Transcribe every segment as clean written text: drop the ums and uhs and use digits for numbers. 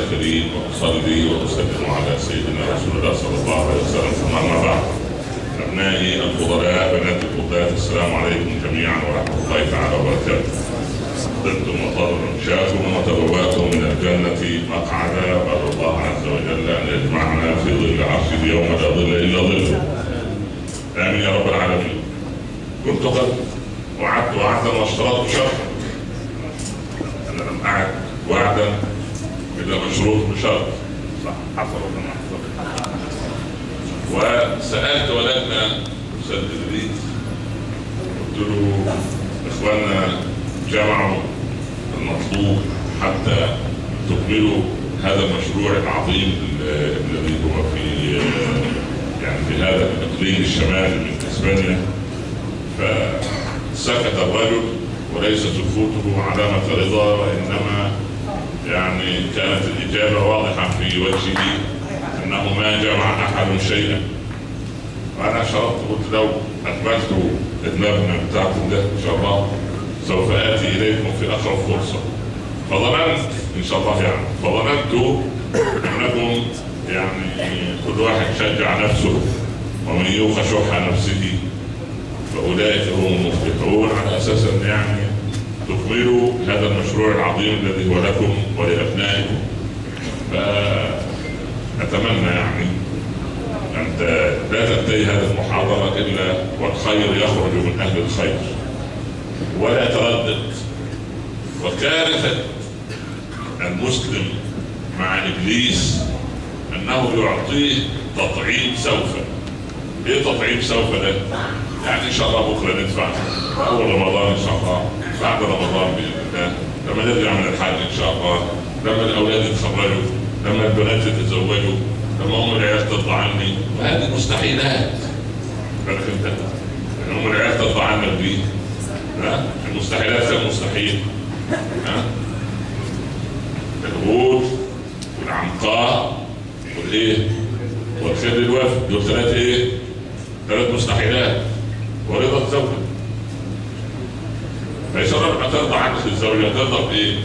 الكريم وأصلي وأسلم على سيدنا رسول الله صلى الله عليه وسلم. ثم أما بعد، أبنائي الفضلاء بنات الفضلاء، السلام عليكم جميعا ورحمة الله تعالى وبركاته. طبتم وطاب ممشاكم وتبوأتم من الجنة مقعدا، وأسأل الله عز وجل أن يجمعنا في ظل عرشه يوم لا ظل إلا ظله. آمين يا رب العالمين. كنت قد وعدت وعدا واشترطت شرطا. أنا لم أعد وعدا إلا مشروط بشرط. صح، حصل ولا ما حصل؟ وسألت ولدنا أستاذ إدريس، قلت له إخواننا جمعوا المطلوب حتى تكملوا هذا المشروع العظيم الذي هو في في هذا الإقليم الشمالي من إسبانيا. فسكت الرجل، وليس سكوته علامة رضا، وإنما كانت الإجابة واضحة في وجهه أنه ما جمع أحد شيئا. وأنا شرطت، قلت لو أكملت المبنى بتاعكم ده إن شاء الله سوف آتي إليكم في أقرب فرصة. فظننت إن شاء الله فظننت أنكم كل واحد شجع نفسه، ومن يوق شح نفسه فأولئك هم المفلحون، على أساس أن تكملوا هذا المشروع العظيم الذي هو لكم ولأبنائكم. فأتمنى أن لا تنتهي هذه المحاضرة إلا والخير يخرج من أهل الخير، ولا تردد. وكارثة المسلم مع إبليس أنه يعطيه تطعيم سوف. إيه تطعيم سوف ده؟ إن شاء الله بكرة ندفع، أول رمضان إن شاء الله، بعد رمضان بإذن الله، لما نرجع من الحج إن شاء الله، لما الأولاد يتخرجوا، لما البنات يتزوجوا، لما أم العيال ترضى عني. وهذه مستحيلات. بالك أنت؟ أم العيال ترضى عنك دي؟ المستحيلات هي مستحيل. الهود والعنقاء والخير الوفد، دول ثلاث مستحيلات. ورضا الزوجة، فإن شاء الله لما ترضى عنك الزوجة ترضى بإيه؟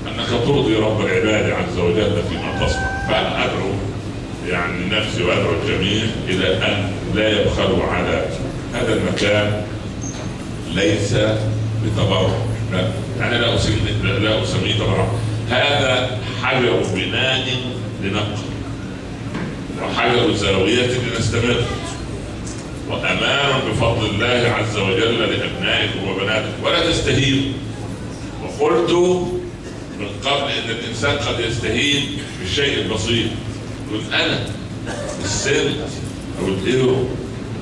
أنك ترضي رب العباد عز وجل فيما تصنع. فأنا أدعو نفسي وأدعو الجميع إلى أن لا يبخلوا على هذا المكان. ليس بتبرع، لا، أنا لا أسميه تبرع. هذا حجر بناء لنقل، وحجر زاوية لنستمر، وأمان بفضل الله عز وجل لأبنائكم وبناتكم. ولا تستهينوا. وقلت من قبل إن الإنسان قد يستهين بالشيء البسيط. يقول أنا السنت أو الإيرو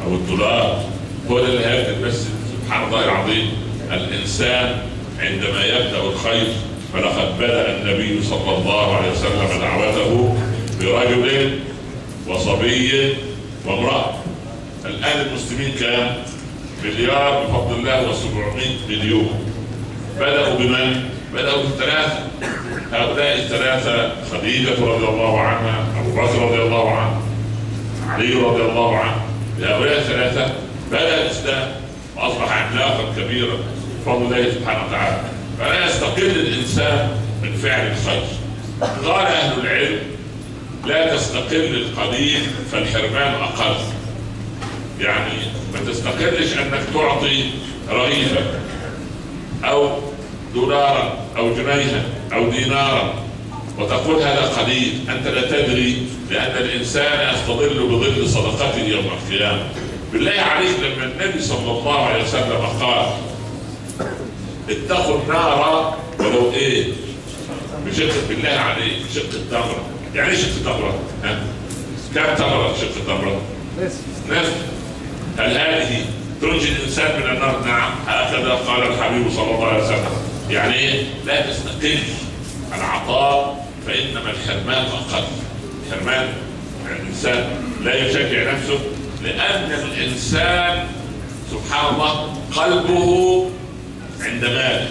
أو الدولار هو اللي هيبدأ. بس سبحان الله العظيم، الإنسان عندما يبدأ الخير، فلقد بدأ النبي صلى الله عليه وسلم دعوته برجل وصبي وامرأة. الآن المسلمين كام؟ مليار بفضل الله و700 مليون. بدأوا بمن؟ بدأوا بالثلاثة. هؤلاء الثلاثة: خديجة رضي الله عنها، أبو بكر رضي الله عنه، علي رضي الله عنه. بهؤلاء الثلاثة بدأ الإسلام وأصبح عملاقا كبيرا بفضل الله سبحانه وتعالى. فلا يستقل الإنسان من فعل الخير. قال أهل العلم: لا تستقل القليل فالحرمان أقل. ما تستقلش أنك تعطي رغيفا أو دولارا أو جنيها أو دينارا وتقول هذا قليل. أنت لا تدري، لأن الإنسان يستظل بظل صدقته يوم القيامة. بالله عليك، لما النبي صلى الله عليه وسلم قال: اتقوا النار ولو بشق، بالله عليك، شق التمرة. يعني شق التمرة؟ كم تمرة شق التمرة؟ نصف. هل هذه تنجي الإنسان من النار؟ نعم، هكذا قال الحبيب صلى الله عليه وسلم. لا تستقل العطاء، فإنما الحرمان أقل. الحرمان الإنسان لا يشجع نفسه، لأن الإنسان سبحان الله قلبه عند ماله.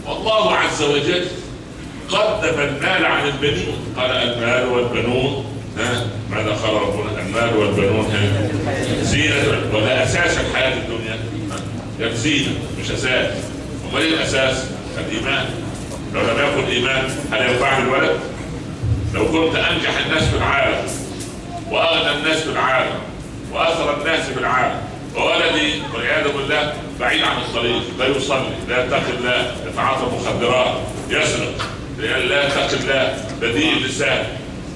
والله عز وجل قدم المال عن البنين. قال: المال والبنون ماذا قال ربنا؟ المال والبنون زينة، ولا أساس الحياة الدنيا. زينة مش أساس. امال ايه الاساس؟ الايمان. لو لم يكن ايمان هل ينفعني الولد؟ كنت انجح الناس في العالم واغنى الناس في العالم واثر الناس في العالم، وولدي والعياذ بالله بعيد عن الطريق، لا يصلي، لا يتقي الله، يتعاطى مخدرات، يسرق، لا يتقي الله، بديء اللسان،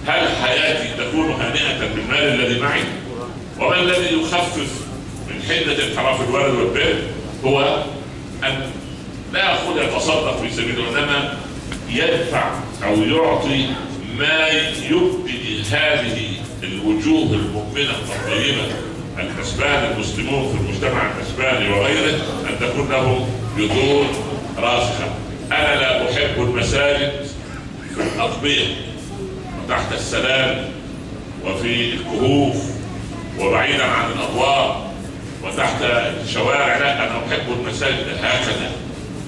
هل حياتي تكون هانئة بالمال الذي معي؟ وما الذي يخفف من حدة انحراف الولد والبر؟ هو أن لا يأخذ يتصدق في سبيله، وإنما يدفع أو يعطي ما يبدي هذه الوجوه المؤمنة الطيبة الأسبان المسلمون في المجتمع الأسباني وغيره أن تكون لهم جذور راسخة. أنا لا أحب المساجد في الأطبية وتحت السلام وفي الكهوف وبعيدا عن الأضواء وتحت الشوارع، لا، أنا أحب المساجد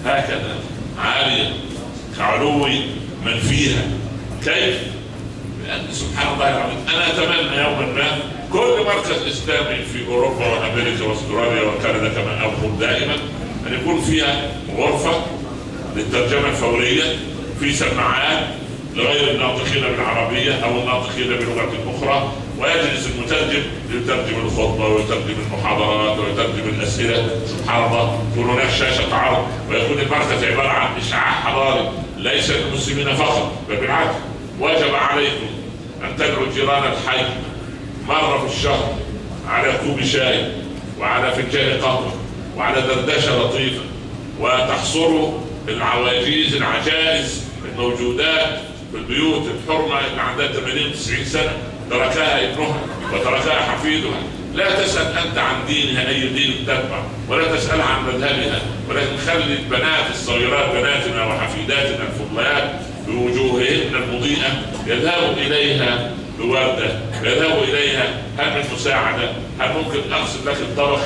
هكذا عالية كعلو من فيها. كيف؟ لأن سبحان الله العظيم أنا أتمنى يوما ما كل مركز إسلامي في أوروبا وأمريكا وأستراليا وكندا كما أقول دائما أن يكون فيها غرفة للترجمة الفورية، في سماعات لغير الناطقين بالعربية أو الناطقين بلغة أخرى، ويجلس المترجم يترجم الخطبة ويترجم المحاضرات ويترجم الأسئلة. سبحان الله، يكون هناك شاشة عرض، ويكون المركز عبارة عن إشعاع حضاري ليس للمسلمين فقط، بل بالعكس واجب عليكم أن تدعوا جيران الحي مرة في الشهر على كوب شاي وعلى فنجان قهوة وعلى دردشة لطيفة، وتحصروا العواجيز العجائز الموجودات في البيوت الحرمة اللي عندها 80 90 سنة تركها ابنها وتركها حفيدها. لا تسأل أنت عن دينها أي دين تتبع، ولا تسألها عن مذهبها، ولكن خلي البنات الصغيرات بناتنا وحفيداتنا الفضليات بوجوههن المضيئة يذهبوا إليها بوردة، يذهبوا إليها هل من مساعدة، هل ممكن أغسل لك الطبخ؟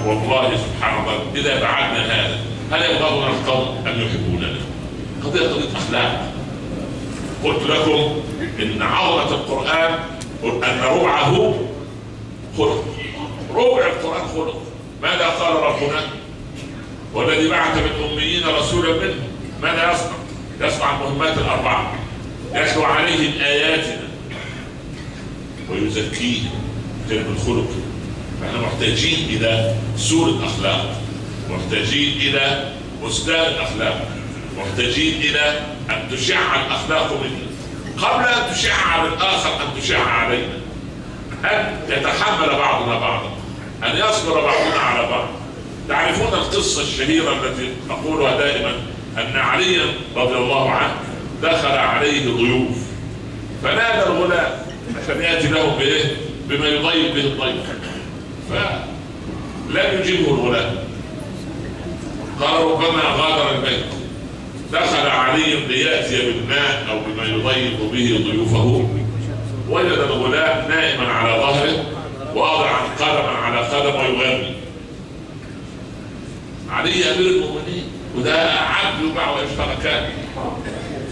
والله سبحان الله إذا بعدنا هذا هل يبغضنا القوم أم يحبوننا؟ قضية أخلاق. قلت لكم إن عظمة القرآن أن ربعه خلق، ربع القرآن خلق. ماذا قال ربنا؟ والذي بعث بالأميين رسولا منهم ماذا يصنع؟ يصنع المهمات الأربعة، يتلو عليهم آياتنا ويزكيهم، كلمة الخلق. فإحنا محتاجين إلى سورة أخلاق، محتاجين إلى بستان الأخلاق، محتاجين إلى أن تشع الأخلاق منا قبل أن تشع على الآخر، أن تشع علينا، أن يتحمل بعضنا بعضا، أن يصبر بعضنا على بعض. تعرفون القصة الشهيرة التي أقولها دائما أن عليا رضي الله عنه دخل عليه ضيوف فنادى الغلام عشان يأتي له بإيه؟ بما يضيف به الضيف، فلم يجيبه الغلام، قال ربما غادر البيت. دخل علي ليأتي بالماء أو بما يضيف به ضيوفه، وجد الغلام نائما على ظهره واضعا قدما على قدم ويغني. علي أمير المؤمنين وده عبد يباع ويشترى كان،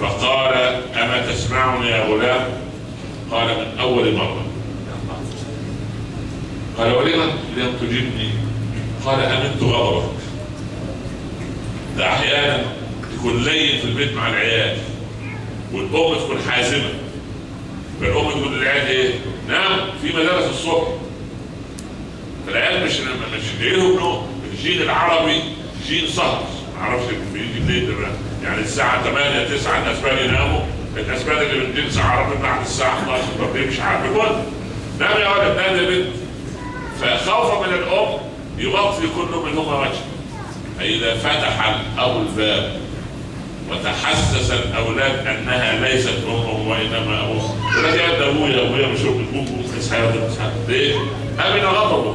فقال أما تسمعني يا غلام؟ قال من أول مرة. قال ولما لم تجبني؟ قال أمنت غضبك. ده أحيانا تكون لين في البيت مع العيال والأم تكون حازمة، فالأم تقول للعيال إيه؟ نعم في مدارس الصبح، فالعيال مش جايلهم نوم. الجيل العربي جيل سهر، معرفش بيجي منين يعني الساعة 8 9 الأسبان يناموا، الأسبان اللي من جنس عربي بعد الساعة 11 طب ليه مش عارف يقول نام يا ولد نام يا بنت. فخوفا من الأم يغطي كل منهما وجهه. فإذا فتح الأب الباب وتحسس الأولاد أنها ليست أمهم وإنما أبوهم، ولكن يا أبويا مش أمكم تسحب ليه؟ أمن غضبه،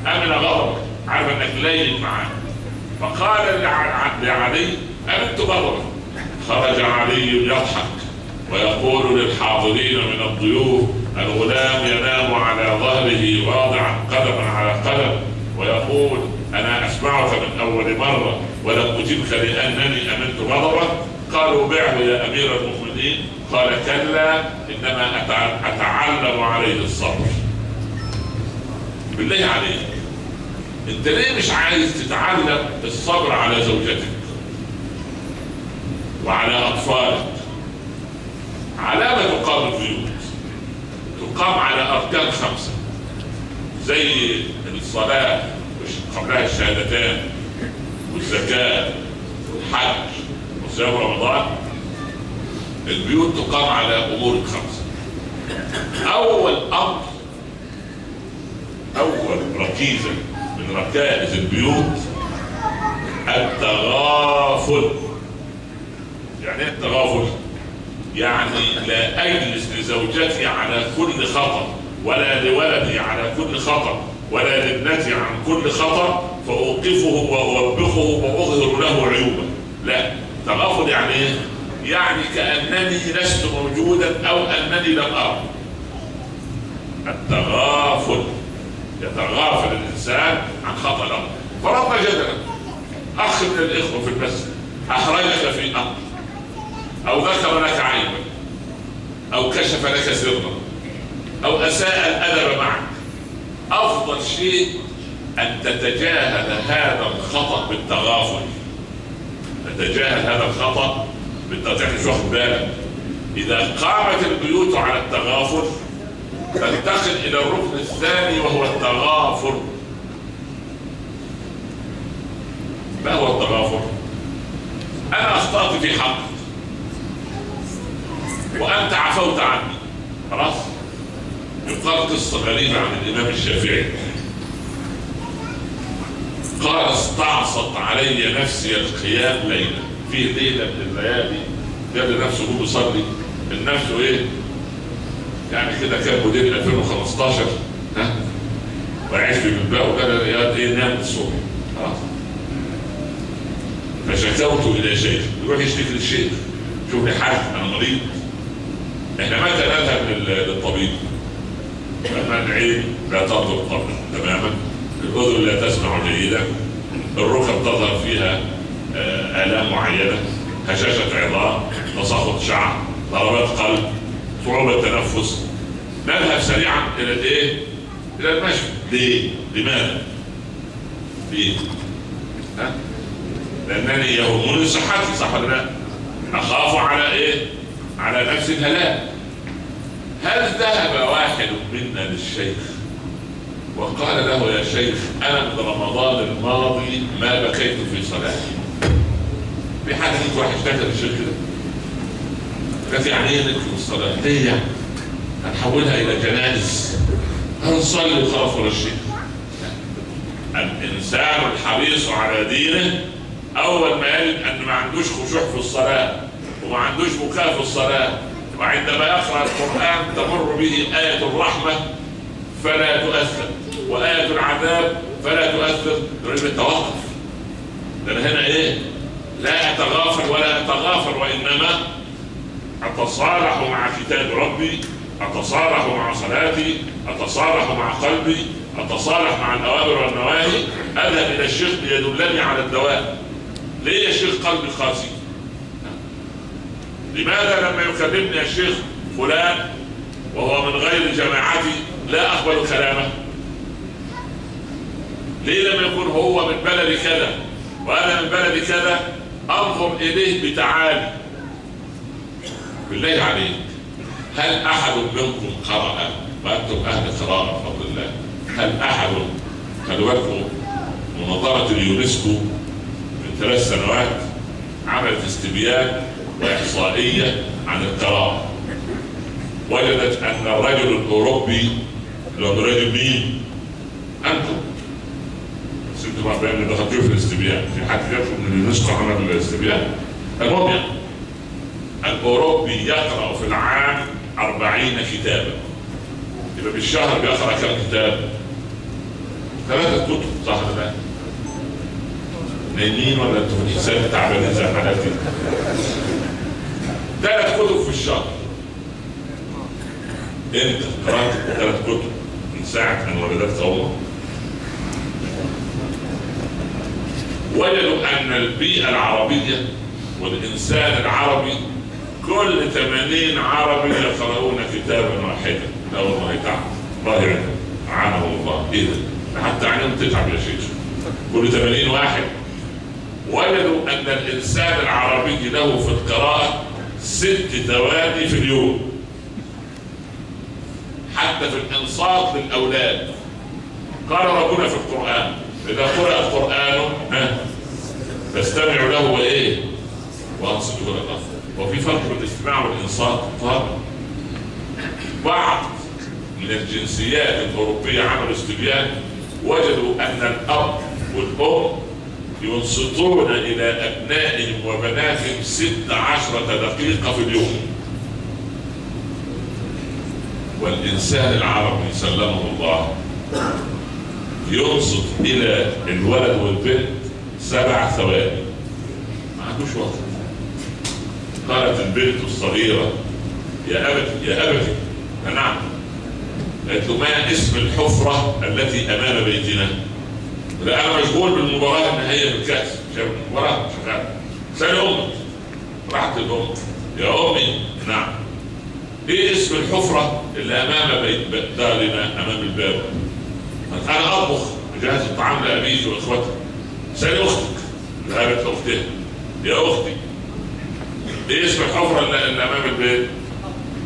أمن غضبه، عارف أنك لين معاه. فقال لعلي أمنت غضبه. خرج علي يضحك ويقول للحاضرين من الضيوف الغلام ينام على ظهره واضعا قدما على قدم ويقول أنا أسمعك من أول مرة ولم أجبك لأنني أمنت غضبك. قالوا بعه يا أمير المؤمنين. قال كلا إنما أتعلم عليه الصبر. بالله عليك انت ليه مش عايز تتعلم الصبر على زوجتك وعلى اطفالك على ما تقام البيوت؟ تقام على أركان 5 زي الصلاة قبلها الشهادتان والزكاة والحج وصيام رمضان. البيوت تقام على أمور 5. أول أمر، أول ركيزة من ركائز البيوت التغافل. يعني ايه التغافل؟ يعني لا أجلس لزوجتي على كل خطأ، ولا لولدي على كل خطأ، ولا لابنتي عن كل خطأ فأوقفه وأوبخه وأظهر له عيوبه. لا، تغافل يعني ايه؟ يعني كأنني لست موجودا أو أنني لم أرى. التغافل، يتغافل الإنسان عن خطأ له. فرضنا جدلا أخ من الإخوة في المسجد أحرجك في أمر، أو ذكر لك عيبا، أو كشف لك سرا، أو أساء الأدب معك. أفضل شيء أن تتجاهل هذا الخطأ بالتغافل. تتجاهل هذا الخطأ بالتغافل. مش واخد بالك؟ إذا قامت البيوت على التغافل تنتقل إلى الركن الثاني وهو التغافر. ما هو التغافر؟ أنا أخطأت في حقك وأنت عفوت عني، خلاص؟ يقال قصة غريبة عن الإمام الشافعي، قال استعصت علي نفسي القيام ليلة. فيه ليلة من الليالي قال لنفسه هو بيصلي، النفس ايه؟ يعني كده كان مدير 2015 ها؟ ويعيش في بلباو، قال يا ايه نام الصبح، خلاص. فشكوت إلى شيخ، يروح يشتكي للشيخ، شوف لي حاجة أنا مريض. احنا متى نذهب للطبيب؟ لما العين لا تنظر قبل تماما، الأذن لا تسمع جيدا، الركب تظهر فيها آلام معينة، هشاشة عظام، تساقط شعر، ضربات قلب، صعوبة تنفس. نذهب سريعا إلى الإيه؟ إلى المشي. ليه؟ لماذا؟ ليه؟ ها؟ لأنني يهمني صحتي، صح ولا لا؟ أخاف على إيه؟ على نفس الهلاك. هل ذهب واحد منا للشيخ وقال له يا شيخ أنا من رمضان الماضي ما بكيت في صلاتي؟ في حد فيك واحد اشتكى للشيخ كده؟ قالت يعني ايه نكتب الصلاة؟ ليه يعني؟ هنحولها إلى جنائز، هنصلي وخلاص ولا شيء. الإنسان الحريص على دينه أول ما يجد أن ما عندوش خشوع في الصلاة وما عندوش بكاء في الصلاة، وعندما يقرأ القرآن تمر به آية الرحمة فلا تؤثر وآية العذاب فلا تؤثر، يريد التوقف. لأن هنا إيه؟ لا أتغافل ولا أتغافل، وإنما أتصالح مع كتاب ربي، أتصالح مع صلاتي، أتصالح مع قلبي، أتصالح مع الأوامر والنواهي. أذهب إلى الشيخ ليدلني على الدواء. ليه يا شيخ قلبي قاسي؟ لماذا لما يكلمني يا شيخ فلان وهو من غير جماعتي لا أقبل كلامه؟ ليه لما يكون هو من بلد كذا وأنا من بلد كذا أنظر إليه بتعالي؟ بالله عليك، هل أحد منكم قرأ وأنتم أهل قراءة بفضل الله؟ هل أحد، خلوا بالكم منظمة اليونسكو من 3 سنوات عملت استبيان وإحصائية عن القراءة، وجدت أن الرجل الأوروبي اللي هو الرجل مين؟ أنتم. بس أنتم بقى اللي دخلتوا في الاستبيان، في حد جاتكم من اليونسكو عمل الاستبيان؟ المهم يعني الأوروبي يقرأ في العام 40 كتابا، يبقى بالشهر بيقرأ كم كتاب؟ 3 كتب، صح ولا لا؟ نايمين ولا انتوا في الحساب تعبانين زي حالاتي؟ 3 كتب في الشهر. انت قرأت 3 كتب من ساعة ان ولدتك امك؟ وجدوا ان البيئة العربية والانسان العربي كل 80 عربي يقرؤون كتابا واحدا. لا والله تعب، الله يعينهم، اعانهم الله. ايه ده؟ حتى عينهم تتعب يا شيخ. كل 80 واحد. وجدوا ان الانسان العربي له في القراءة 6 ثواني في اليوم، حتى في الانصات للاولاد. قال ربنا في القرآن: إذا قرأ القرآن فاستمعوا له وإيه؟ وأنصتوا له. وفي فرق بين الاستماع والإنصات طبعا. بعض من الجنسيات الأوروبية عملوا استبيان، وجدوا أن الأب والأم ينصتون إلى أبنائهم وبناتهم 16 دقيقة في اليوم. والإنسان العربي سلمه الله ينصت إلى الولد والبنت 7 ثواني، ما عندوش وقت. قالت البنت الصغيرة: يا أبتي يا أبتي. نعم. قالت له: ما اسم الحفرة التي أمام بيتنا؟ لا، أنا مشغول بالمباراة النهائية بالكأس. مباراة شغالة. سأل أمك. راحت الأم: يا أمي. نعم. إيه اسم الحفرة اللي أمام بيت دارنا أمام الباب؟ أنا أطبخ أجهز الطعام لأبيك وإخوتك. سأل أختك. ذهبت لأختها: يا أختي، إيه اسم الحفرة اللي أمام البيت؟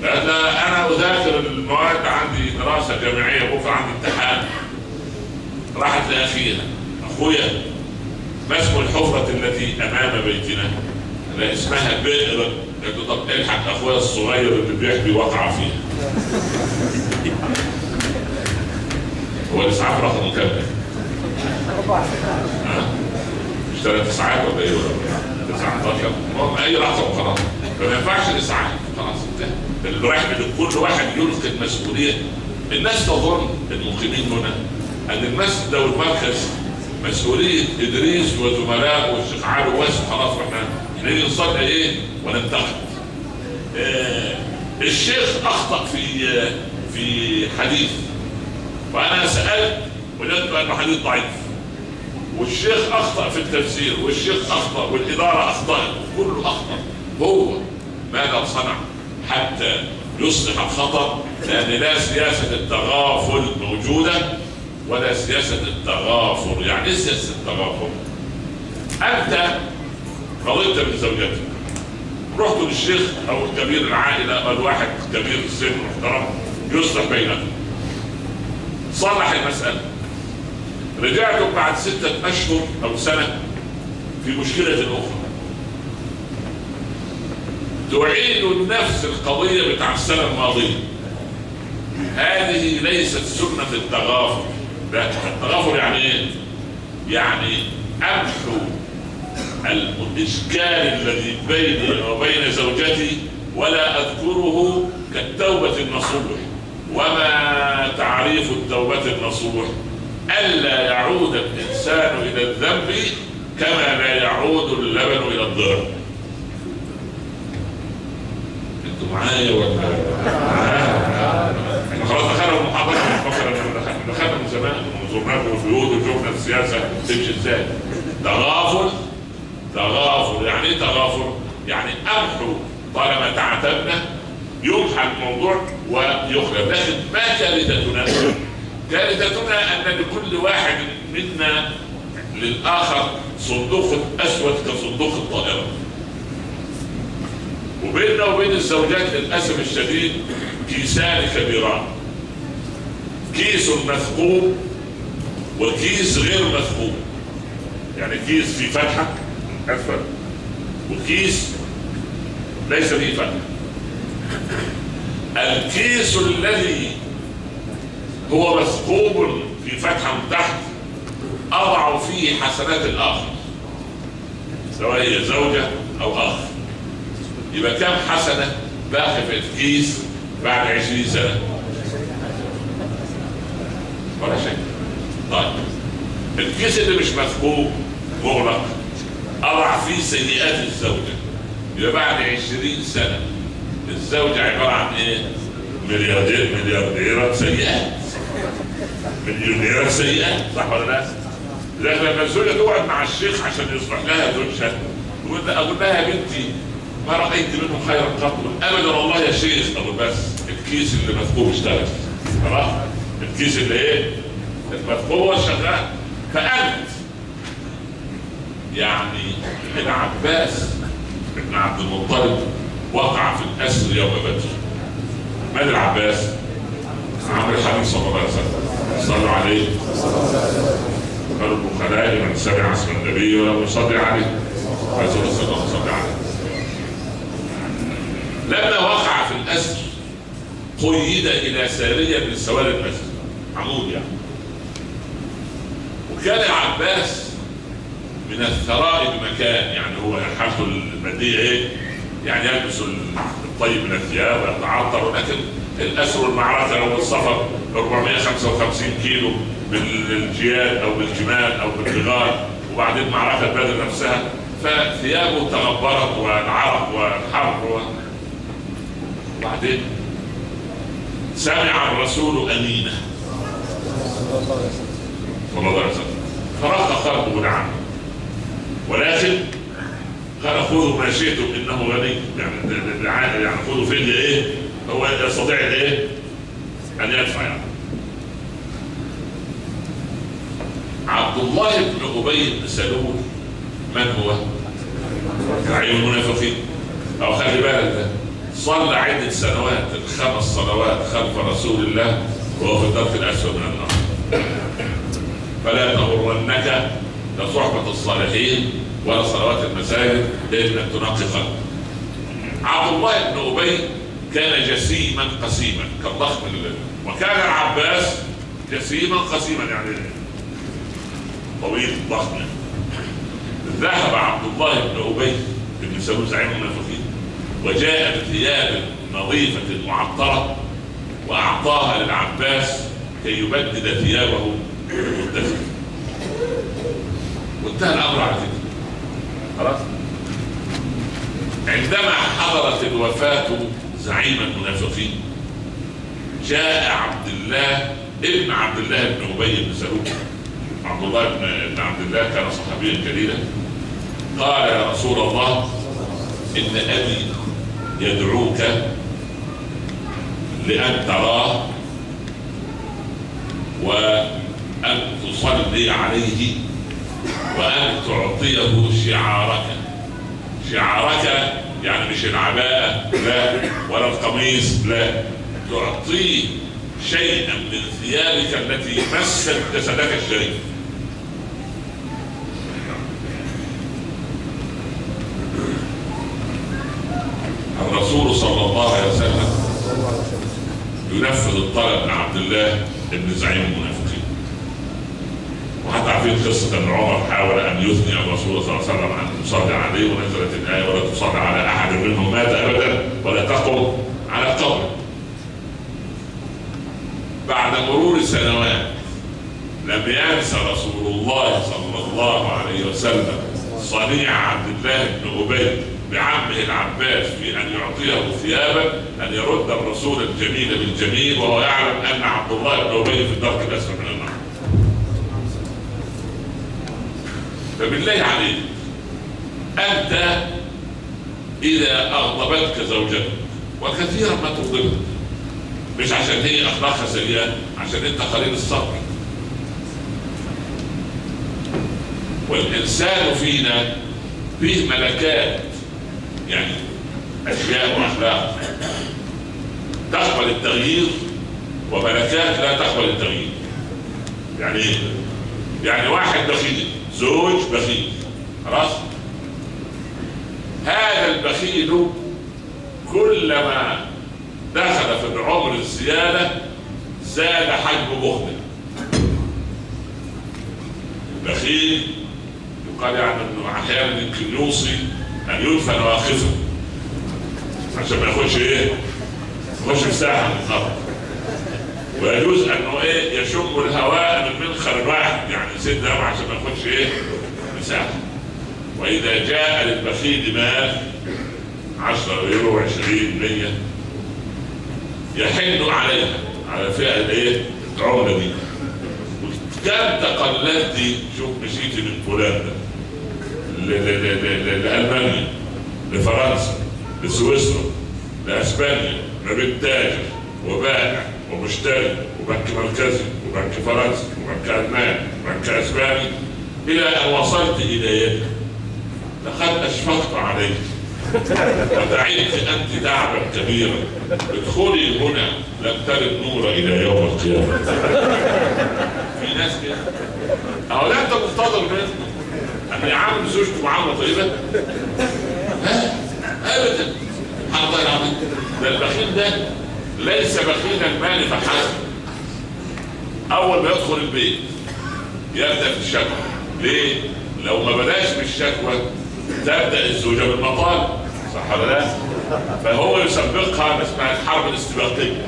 قالت: لا، أنا أذاكر المواد، عندي دراسة جامعية، بكرة عندي امتحان. راحت لأخيها: أخويا، ما اسم الحفرة التي أمام بيتنا؟ لا، اسمها بئر. قالت له: طب الحق أخويا الصغير اللي بيحبي وقع فيها. هو الإسعاف رقمه كام؟ 4. مش 3 ساعات ولا إيه؟ ولا 19؟ المهم أي رقم خلاص. فما ينفعش الإسعاف، خلاص انتهى. الرحمة كل واحد يلقي المسؤولية. الناس تظن المقيمين هنا أن المسجد ده والمركز مسؤولية إدريس وزملاء والشيخ علي واسم، خلاص واحنا نيجي نصلي إيه وننتقد. الشيخ أخطأ في حديث، وأنا سألت وجدت أنه حديث ضعيف، والشيخ أخطأ في التفسير، والشيخ أخطأ، والإدارة أخطأت، كله أخطأ. هو ماذا صنع حتى يصلح الخطأ؟ لأن لا سياسة التغافل موجودة ولا سياسة التغافر. يعني إيه سياسة التغافر؟ أنت رضيت من زوجتك، رحت للشيخ أو كبير العائلة أو الواحد كبير السن محترم يصلح بينكم، صلح المسألة. رجعتم بعد 6 أشهر أو سنة في مشكلة أخرى، تعيد نفس القضية بتاع السنة الماضية. هذه ليست سنة التغافر. التغافر يعني ايه؟ يعني امحو الاشكال الذي بيني وبين زوجتي ولا اذكره كالتوبة النصوح. وما تعريف التوبة النصوح؟ الا يعود الانسان الى الذنب كما لا يعود اللبن الى الضرع. انتوا معايا ولا احنا خلاص دخلنا المحاضرة؟ دخلنا من زمان وزرناكم البيوت وشوفنا السياسة تمشي ازاي. تغافل يعني ايه تغافل؟ يعني امحو طالما تعتبنا يمحى الموضوع ويخلد. لكن ما كارثتنا؟ كارثتنا ان لكل واحد منا للاخر صندوق اسود كصندوق الطائرة، وبيننا وبين الزوجات للاسف الشديد كيسان كبيران، كيس مثقوب وكيس غير مثقوب. يعني كيس فيه فتحة أسفل وكيس ليس فيه فتحة. الكيس الذي هو مثقوب في فتحة من تحت أضع فيه حسنات الآخر، سواء هي زوجة أو أخ. يبقى كم حسنة باقي في الكيس بعد 20 سنة؟ ولا شيء. طيب الكيس اللي مش مثقوب مغلق أضع فيه سيئات الزوجة، يبقى بعد 20 سنة الزوجة عبارة عن ايه؟ مليارديرة سيئات، مليونيرة سيئات، صح ولا لا؟ لكن لما الزوجة تقعد مع الشيخ عشان يصلح لها زوجها أقول لها: يا بنتي ما رأيت منه خيرا قط؟ أبدا والله يا شيخ. أقول بس الكيس اللي مثقوب اشتغل، خلاص. الكيس اللي ايه؟ المثقوب شغال. فأنت يعني ابن عباس ابن عبد المطلب وقع في الأسر يوم بدر. من العباس؟ عمرو الحبيب صلى الله عليه وسلم. صلوا عليه. قالوا البخلاء من سمع اسم النبي ولم يصلي عليه. رسول الله صلى الله عليه وسلم. لما وقع في الأسر قيد إلى سارية من سواري المسجد، عمود يعني. وكان العباس من الثراء بمكان، يعني هو حالته المادية ايه؟ يعني يلبس الطيب من الثياب ويتعطر، ولكن الأسر والمعركة لو السفر 455 كيلو بالجياد أو بالجمال أو بالبغال، وبعدين معركة بدر نفسها، فثيابه تغبرت والعرق والحر وبعدين سمع الرسول أنينه صلى الله عليه وسلم فرق قلبه نعم، ولكن قال خذوا ما شئتم انه غني، يعني خذوا فدية ايه هو يستطيع ايه ان يدفع. يعني عبد الله بن ابي بن سلول من هو؟ زعيم المنافقين. او خلي بالك ده صلى عدة سنوات 5 صلوات خلف رسول الله وهو في الدرك الاسفل من النار. فلا تغرنك لا صحبة الصالحين ولا صلوات المساجد انك تنقي قلبك. عبد الله بن ابي كان جسيما قسيما كالضخم، وكان العباس جسيما قسيما يعني طويل ضخم. ذهب عبد الله بن ابي بن سلول زعيم المنافقين وجاء بثياب نظيفة معطرة واعطاها للعباس كي يبدد ثيابه المدثرة. وانتهى الامر على كده خلاص. عندما حضرت الوفاة زعيم المنافقين جاء عبد الله ابن عبد الله بن ابي بن سلول. عبد الله بن عبد الله كان صحابيا جليلا. قال يا رسول الله ان ابي يدعوك لان تراه وان تصلي عليه وان تعطيه شعارك. شعارك يعني مش العباءة لا ولا القميص لا، تعطيه شيئا من ثيابك التي مست جسدك الشريف. الرسول صلى الله عليه وسلم ينفذ الطلب من عبد الله بن زعيم المنافقين. وحتى عارفين قصة ان عمر حاول ان يثني الرسول صلى الله عليه وسلم ان تصلي عليه، ونزلت الآية ولا تصلي على احد منهم مات ابدا ولا تقم على قبره. بعد مرور سنوات لم ينسى رسول الله صلى الله عليه وسلم صنيع عبد الله بن ابي بعمه العباس في ان يعطيه ثيابا ان يرد الرسول الجميل بالجميل، وهو يعلم ان عبد الله بن ابي في الدرك الاسفل من النار. فبالله عليك انت اذا اغضبتك زوجتك، وكثيرا ما تغضبك مش عشان هي اخلاقها سيئه، عشان انت قليل الصبر. والانسان فينا فيه ملكات، يعني اشياء واخلاق تقبل التغيير وملكات لا تقبل التغيير. يعني ايه؟ يعني واحد بخيل، زوج بخيل، خلاص؟ هذا البخيل كلما دخل في العمر الزيادة زاد حجم بخله. البخيل يقال يعني انه احيانا يمكن يوصي ان يدفن واقفا عشان ما ياخدش ايه؟ يخش في ساحه من الارض. ويجوز انه ايه؟ يشم الهواء من منخر الواحد، يعني يسد هواء عشان ما ياخدش ايه؟ مساحه. واذا جاء للبخيل مال 10 يورو 20 100 يحن عليها على فئه الايه؟ العمله دي. كم تقلدتي؟ شوف مشيتي من بولندا لألمانيا لفرنسا لسويسرا لأسبانيا، ما بين تاجر وبائع ومشتري وبنك مركزي وبنك فرنسي وبنك ألماني وبنك أسباني، إلى أن وصلت إلى يدك. لقد أشفقت عليك وتعبت أنت تعبا كبيرا، ادخلي هنا لم تر النور إلى يوم القيامة. في ناس كده أهو، لا أنت منتظر منه أن يعامل زوجته معاملة طيبة؟ أبدا. حاضر العظيم، ده البخيل ده ليس بخيل المال فحسب. أول ما يدخل البيت يبدأ في الشكوى. ليه؟ لو ما بداش بالشكوى تبدأ الزوجة بالمطالب، صح ولا لا؟ فهو يسبقها، اسمها الحرب الاستباقية.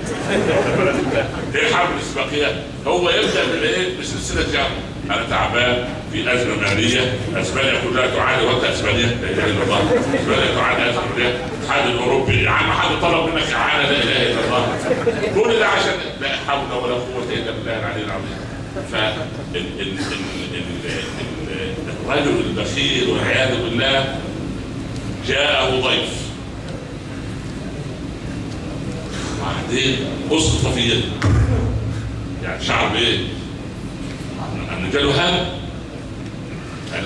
ايه الحرب الاستباقية؟ هو يبدأ بالايه؟ بسلسلة جرم. أنا تعبان في أزمة مالية، أسبانيا كلها تعاني، وأنت أسبانيا؟ لا إله إلا الله. أسبانيا تعاني أزمة مالية، الاتحاد الأوروبي يا عم حد طلب منك إعانة؟ لا إله إلا الله. كل ده عشان لا حول ولا قوة إلا بالله العلي العظيم. الرجل البخيل والعياذ بالله جاءه ضيف، وبعدين أسقط في يده، يعني شعر بإيه؟ أن جاله هم.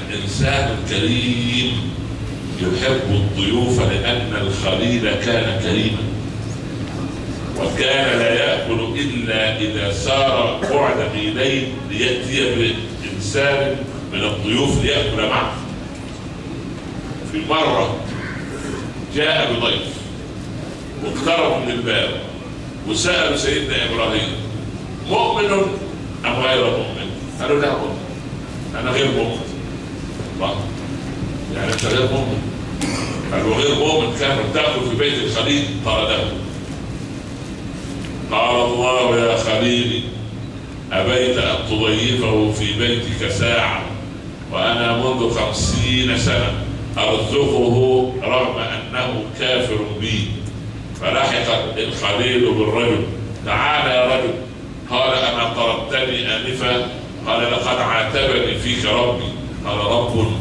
الإنسان الكريم يحب الضيوف لأن الخليل كان كريما، وكان لا يأكل إلا إذا سار بعد ميلين ليأتي بإنسان من الضيوف ليأكل معه. في مرة جاء بضيف واقترب من الباب وسأل سيدنا إبراهيم: مؤمن أم غير مؤمن؟ قالوا: لا مؤمن، أنا غير مؤمن. الله، يعني أنت غير مؤمن؟ قالوا: غير مؤمن كان تأكل في بيت الخليل طرده. قال الله: يا خليلي، أبيت أن تضيفه في بيتك ساعة وأنا منذ 50 سنة أرزقه رغم أنه كافر بي. فلحق الخليل بالرجل: تعال يا رجل. قال: أما طردتني آنفا؟ قال: لقد عاتبني فيك ربي. قال: رب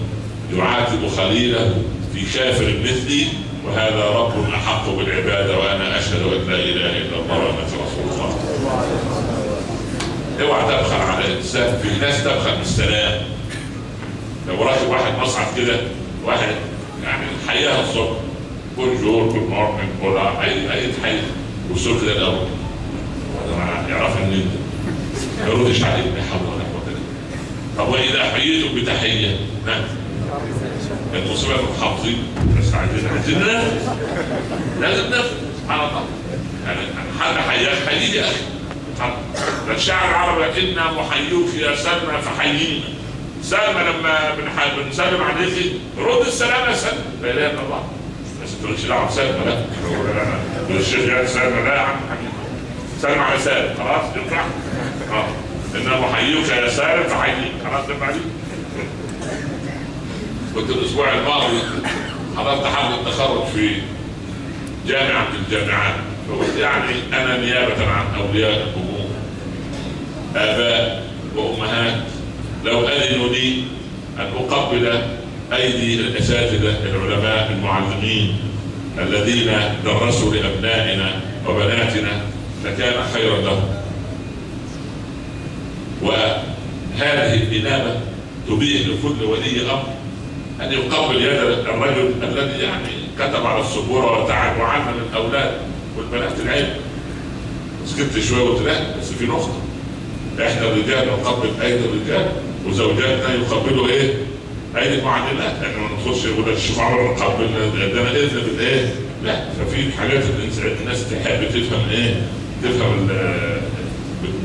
يعاتب خليله في كافر مثلي، وهذا رب أحق بالعبادة، وأنا أشهد أن لا إله إلا الله وأنك رسول الله. اوعى تبخل على الإنسان. في ناس تبخل بالسلام. لو راكب واحد مصعد كده، واحد يعني حياها الصبح، بونجور، جود مورنينج، ولا أي تحية، والسوق كده الأول يعرف إن أنت ما يردش عليك، لا حول ولا قوة إلا بالله. طب وإذا حييتم بتحية، المصيبة المحافظين بس عايزين ننفذ، لازم ننفذ. سبحان الله، يعني حد حياك حييك يا أخي. الشعر العربي: إنا محيوك يا سلمى فحيينا. سلمى لما بنسلم عليك رد السلام يا سلمى، لا إله إلا الله. بس ما تقولش لا عم سلمى، لا الشيخ يا سلمى، لا يا عم حبيبي، سلم على سالم، خلاص ينفع؟ إنا محيوك يا سالم فحيينا، خلاص تنفع دي؟ كنت الأسبوع الماضي حضرت حفل التخرج في جامعة من الجامعات، فقلت يعني أنا نيابة عن أولياء الأمور، آباء وأمهات، لو أذنوا لي أن أقبل أيدي الأساتذة العلماء المعلمين الذين درسوا لأبنائنا وبناتنا لكان خيرا لهم. وهذه الإنابة تبيح لكل ولي أمر أن يقبل يد الرجل الذي يعني كتب على السبورة وعلم الأولاد والبنات العلم. سكت شوية وقلت لا، بس في نقطة: إحنا الرجال نقبل أيدي الرجال، وزوجاتنا يقبلوا إيه؟ أيدي المعلمات. إحنا ما ندخلش يقول شوف عمر نقبل ده أنا إذن بالإيه؟ لا، ففي حاجات الناس تحب تفهم إيه؟ تفهم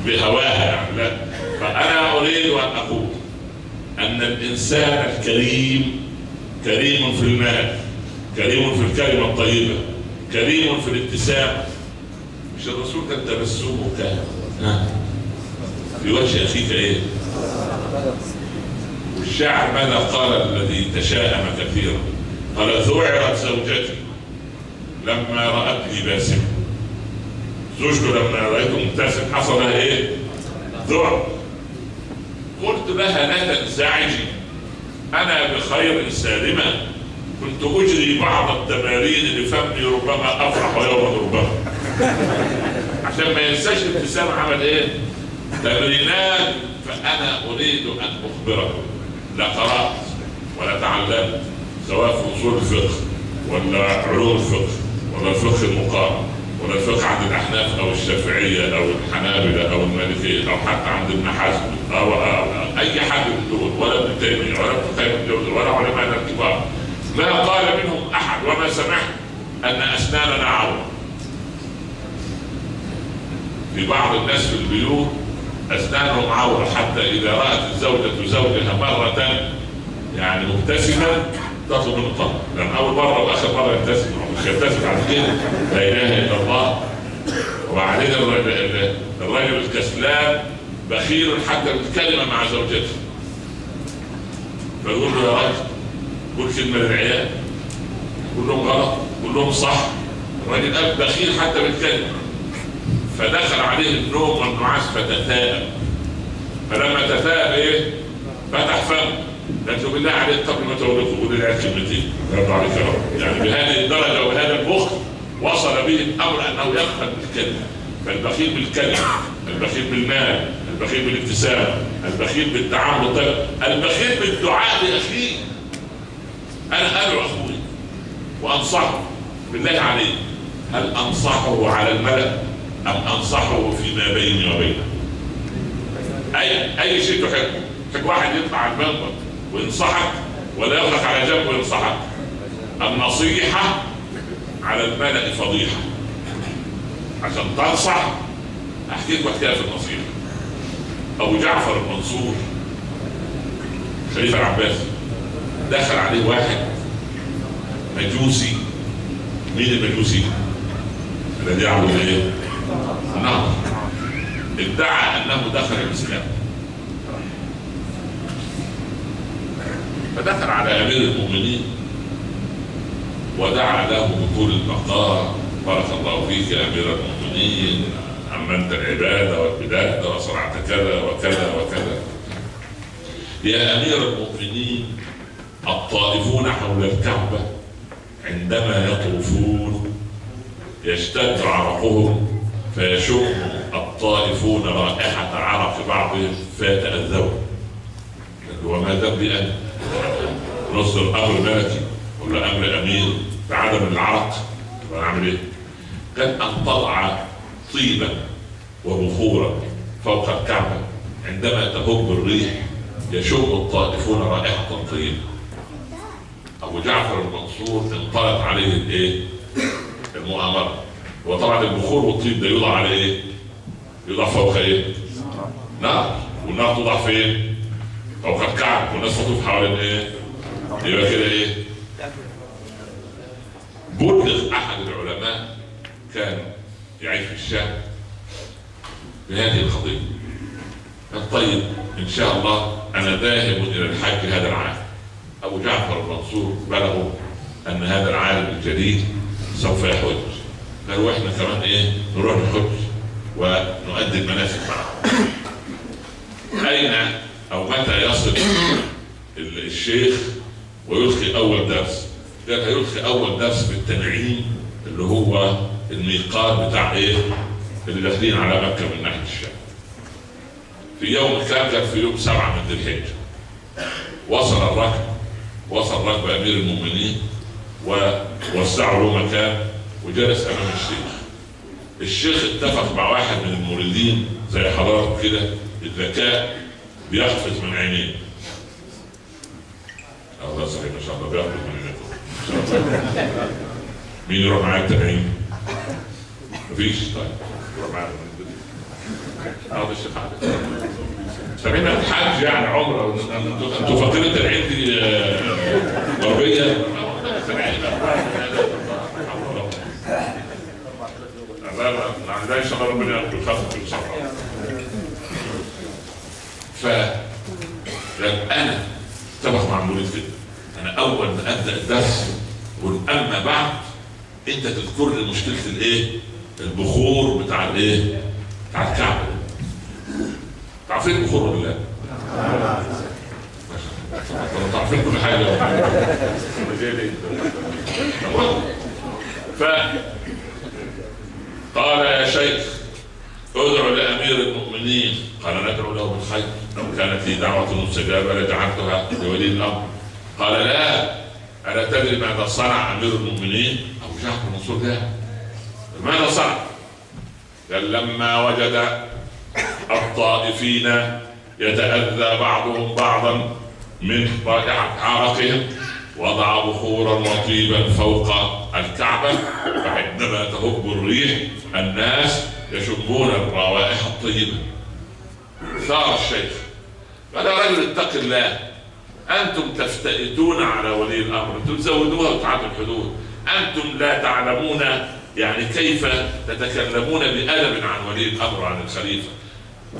بهواها يعني. لا، فأنا أريد أن أقول أن الإنسان الكريم كريم في المال، كريم في الكلمة الطيبة، كريم في الابتسامة. مش الرسول كان تبسمك في وجه أخيك إيه؟ والشاعر ماذا قال الذي تشاءم كثيرا؟ قال: ذعرت زوجتي لما رأتني باسم. زوجته لما رأيته مبتسم حصل لها إيه؟ ذعر. قلت لها: لا تنزعجي، أنا بخير سالمة، كنت أجري بعض التمارين لفمي ربما أفرح يوما ربما. عشان ما ينساش الابتسام عمل إيه؟ تمرينات. فأنا أريد أن أخبركم: لا قرأت ولا تعلمت سواء في أصول الفقه ولا علوم الفقه ولا الفقه المقارن ولا الفقه عند الأحناف أو الشافعية أو الحنابلة أو المالكية أو حتى عند ابن حزم أو أي حد من دول، ولا ابن تيمية ولا ابن قيم الجوزي ولا علماء الكبار، ما قال منهم أحد وما سمعت أن أسناننا عورة. في بعض الناس في البيوت أسنانهم عورة، حتى إذا رأت الزوجة زوجها مرة يعني مبتسما تطلب منه الطلاق، لأن أول مرة وآخر مرة يبتسم، مش يبتسم بعد كده، لا إله إلا الله. وبعدين الرجل الكسلان بخيل حتى بالكلمة مع زوجته، فيقول له يا راجل قول كلمة للعيال، قول لهم غلط، قول لهم صح. الراجل قال بخيل حتى بالكلمة، فدخل عليه النوم والنعاس فتثاءب، فلما تثاءب ايه؟ فتح فمه، قالت له بالله عليك قبل ما تولده قول لي كلمتين يرضى عليك يا رب. يعني بهذه الدرجه وبهذا البخل وصل به الامر انه يقبل بالكلمه. فالبخيل بالكلمه، البخيل بالمال، البخيل بالابتسامه، البخيل بالتعامل الطيب، البخيل بالدعاء لاخيه. انا ادعو اخوي وانصحه، بالله عليك هل انصحه على الملأ ام انصحه فيما بيني وبينه؟ اي شيء تحبه، تحب واحد يطلع على المنبر وينصحك ولا ياخذك على جنب وينصحك؟ النصيحة على الملأ فضيحة. عشان تنصح احكي لك حكاية في النصيحة. ابو جعفر المنصور خليفة العباسي دخل عليه واحد مجوسي. مين المجوسي؟ الذي يعبد ايه؟ النار. ادعى انه دخل الاسلام، فدخل على امير المؤمنين ودعا له بطول المقام: بارك الله فيك يا امير المؤمنين، عممت العباده والبلاد وصنعت كذا وكذا وكذا. يا امير المؤمنين، الطائفون حول الكعبه عندما يطوفون يشتد عرقهم فيشم الطائفون رائحه عرق بعضهم فيتاذون. وما ذنبي انا؟ نص الامر ملكي ولا امر امير بعدم العرق؟ طب انا اعمل ايه؟ كان ان تضع طيبا وبخورا فوق الكعبه عندما تهب الريح يشم الطائفون رائحه طيبه. ابو جعفر المنصور انطلق عليه الايه؟ المؤامره. وطبعا البخور والطيب ده يوضع على ايه؟ يوضع فوق ايه؟ نار. والنار توضع فين؟ فوق الكعب، والناس تطوف حوالين ايه؟ يبقى كده ايه؟ بلغ احد العلماء كان يعيش في الشام بهذه القضيه. قال طيب ان شاء الله انا ذاهب الى الحج هذا العام. ابو جعفر المنصور بلغوا ان هذا العالم الجليل سوف يحج. قال واحنا كمان ايه؟ نروح نحج ونؤدي المناسك معه. اين او متى يصل الشيخ ويلقي اول درس؟ قال هيلقي اول درس في التنعيم اللي هو الميقات بتاع ايه؟ اللي داخلين على مكه من ناحيه الشام. في يوم كان في يوم 7 من ذي الحجه. وصل ركب امير المؤمنين ووسعوا له مكان وجلس امام الشيخ. الشيخ اتفق مع واحد من المريدين زي حضرتك كده الذكاء بيقفز من عينيه. الله صحيح ما شاء الله بيقفز من عينيه. مين يروح معايا التنعيم؟ مفيش. طيب يروح معايا هذا الشيخ عادل. سامعين الحج يعني عمره. انتوا فاكرين التنعيم دي غربيه؟ لا ان شاء الله ربنا يخفف كل صفحه. انا اتفق مع المريد كده، انا اول ما ابدا الدرس اقول اما بعد انت تذكر لي مشكله الايه؟ البخور بتاع الايه؟ بتاع الكعبه. تعرفين البخور ولا لا؟ تعرفين كل حاجه. قال يا شيخ ادعو لامير المؤمنين. قال ندعو له بالخير، لو كانت لي دعوه مستجابه لجعلتها لولي الامر. قال لا، ألا تدري ماذا صنع أمير المؤمنين أبو جعفر المنصور ده؟ ماذا صنع؟ قال لما وجد الطائفين يتأذى بعضهم بعضا من رائحة عرقهم وضع بخورا وطيبا فوق الكعبة، فعندما تهب الريح الناس يشمون الروائح الطيبة. ثار الشيخ قال يا رجل اتق الله، أنتم تفتئتون على ولي الأمر، أنتم تزودوها وتعدوا الحدود، أنتم لا تعلمون يعني كيف تتكلمون بأدب عن ولي الأمر وعن الخليفة.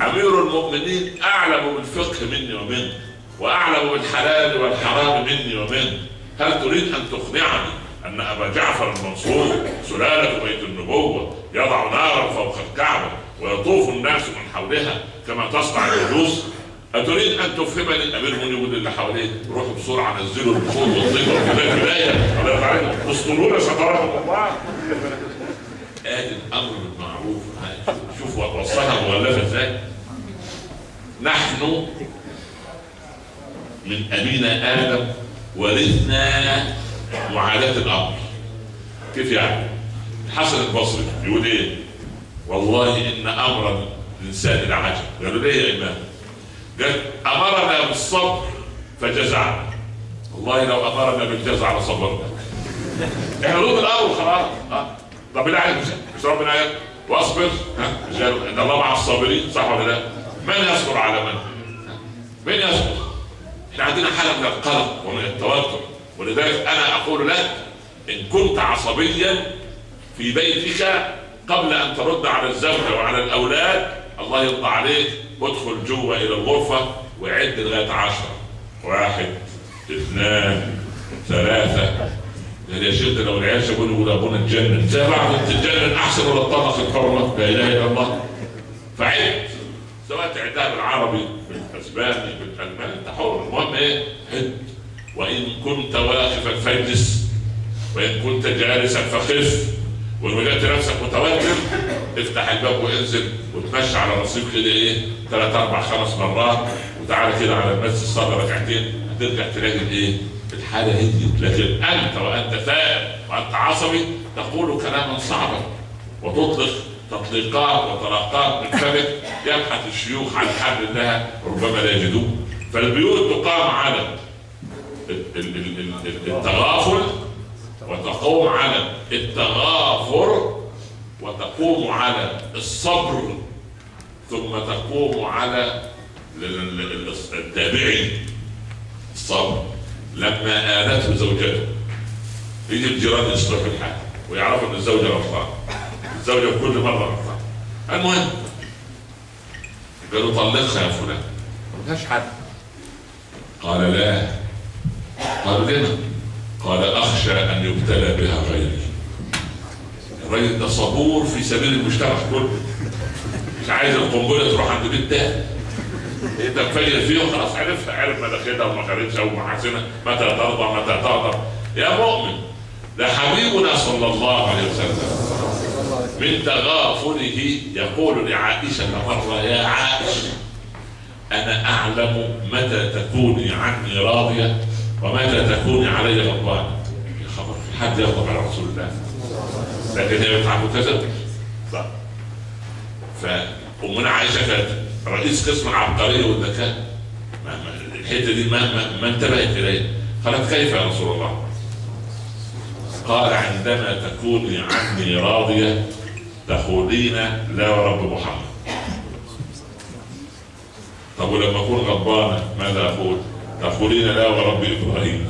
أمير المؤمنين أعلم بالفقه مني ومنك، وأعلم بالحلال والحرام مني ومنك. هل تريد أن تقنعني أن أبا جعفر المنصور سلالة بيت النبوة يضع نارا فوق الكعبة ويطوف الناس من حولها كما تصنع الجلوس؟ أتريد أن تفهمني أمير المؤمنين يقول اللي حواليه روحوا بسرعة نزلوا البخور والطيب وكذا بداية اسطلونا سترهم الله. آدي الأمر بالمعروف. شوف وصلها مغلفة ازاي. نحن من أبينا آدم ورثنا معاداة الأمر. كيف يعني؟ الحسن البصري يقول إيه؟ والله إن أمر الإنسان العجب. قالوا ليه يا إمام؟ قال أمرنا بالصبر فجزعنا. والله لو أمرنا بالجزع لصبرنا. إحنا ضد الأمر خلاص. طب بالله عليك مش ربنا قال واصبر ان الله مع الصابرين، صح ولا لا؟ من يصبر على من؟ من يصبر؟ احنا عندنا حاله من القلق ومن التوتر، ولذلك انا اقول لك ان كنت عصبيا في بيتك قبل ان ترد على الزوجه وعلى الاولاد الله يرضى عليك، ادخل جوه الى الغرفه وعد لغايه 10. 1 2 3. يا شيخ لو العيال يقولوا ابونا اتجنن، زي بعض تتجنن احسن ولا تطلق الحرمه، لا اله الا الله. فعد سواء تعدها بالعربي بالاسباني بالالماني انت حر، المهم ايه؟ عد. وان كنت واقفا فاجلس، وان كنت جالسا فخف، وان وجدت نفسك متوتر افتح الباب وانزل وتمشي على رصيف كده ايه 3 4 5 مرات، وتعالى كده على المسجد صلي ركعتين، هترجع تلاقي الايه؟ الحالة هديت. لكن أنت وأنت ثائر وأنت عصبي تقول كلاما صعبا وتطلق تطليقات وطلاقات من فمك يبحث الشيوخ عن حل لها ربما لا يجدوه. فالبيوت تقام على التغافل وتقوم على التغافر وتقوم على الصبر ثم تقوم على التابعي الصبر. لما آلته زوجته يجي الجيران يصلحوا الحال ويعرفوا ان الزوجه غلطانه، الزوجه كل مره غلطانه. المهم قالوا طلقها يا فلان، ما فيهاش حد. قال لا. قالوا لنا؟ قال اخشى ان يبتلى بها غيري. الراجل ده صبور في سبيل المجتمع كله، مش عايز القنبله تروح عند بيت ده. انت مفيد فيهم خلاص، عرف مداخلها ومخارجها ومحاسنها، متى ترضى متى تغضب. يا مؤمن ده حبيبنا صلى الله عليه وسلم من تغافله يقول لعائشه مره يا عائشه انا اعلم متى تكوني عني راضيه ومتى تكوني علي غضبانه. يا خبر، في حد يغضب على رسول الله؟ لكن هي بتعمل كذا صح. فأمنا عائشه كانت رئيس قسم العبقريه والذكاء، الحته دي ما انتبهت اليها. قالت كيف يا رسول الله؟ قال عندما تكوني عني راضيه تقولين لا ورب محمد. طب ولما اكون غضبانه ماذا اقول؟ تقولين لا ورب ابراهيم.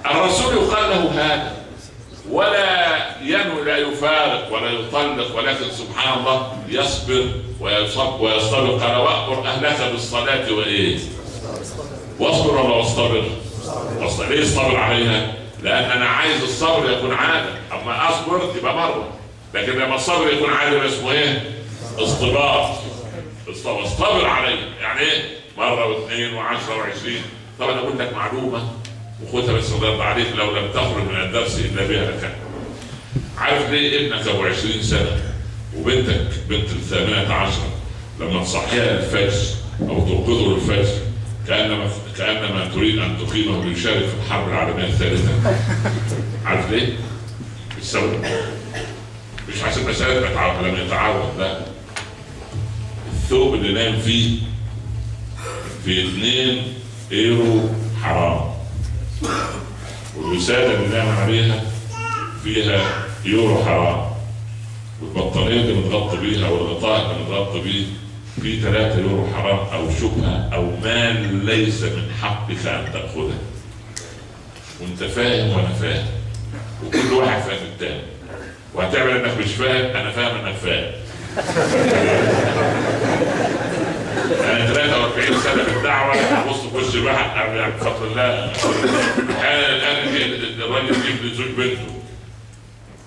الرسول يقال له هذا ولا ينوي، لا يفارق ولا يطلق، ولكن سبحان الله يصبر ويصطبر. قال واأمر اهلك بالصلاه وايه؟ واصبر ولا واصطبر؟ ليه اصطبر عليها؟ لان انا عايز الصبر يكون عاده، اما اصبر تبقى مره، لكن لما الصبر يكون عاده اسمه ايه؟ اصطبار. اصطبر عليه يعني ايه؟ مره واثنين و10 و20. طبعا اقول لك معلومه وخدها بس الله يرضى عليك، لو لم تخرج من الدرس الا بها لك. عارف ليه ابنك ابو 20 سنه وبنتك بنت 18 لما تصحيها للفجر او توقظه للفجر كأنما تريد أن تقيمه ليشارك في الحرب العالمية الثالثة. عارف ليه؟ بالسبب مش عشان مسألة لم يتعود، لا، الثوب اللي نام فيه في 2 يورو حرام، والوسادة اللي نام عليها فيها يورو حرام، والبطانية اللي متغطى بيها والغطاء اللي متغطى بيه في 3 يورو حرام أو شبهة أو مال ليس من حقك أن تأخذه، وأنت فاهم وأنا فاهم وكل واحد فاهم التاني، وهتعمل إنك مش فاهم، أنا فاهم إنك فاهم. أنا 43 سنة في الدعوة، بص في وش الواحد بفضل الله. الآن الراجل يجيب لي زوج بنته،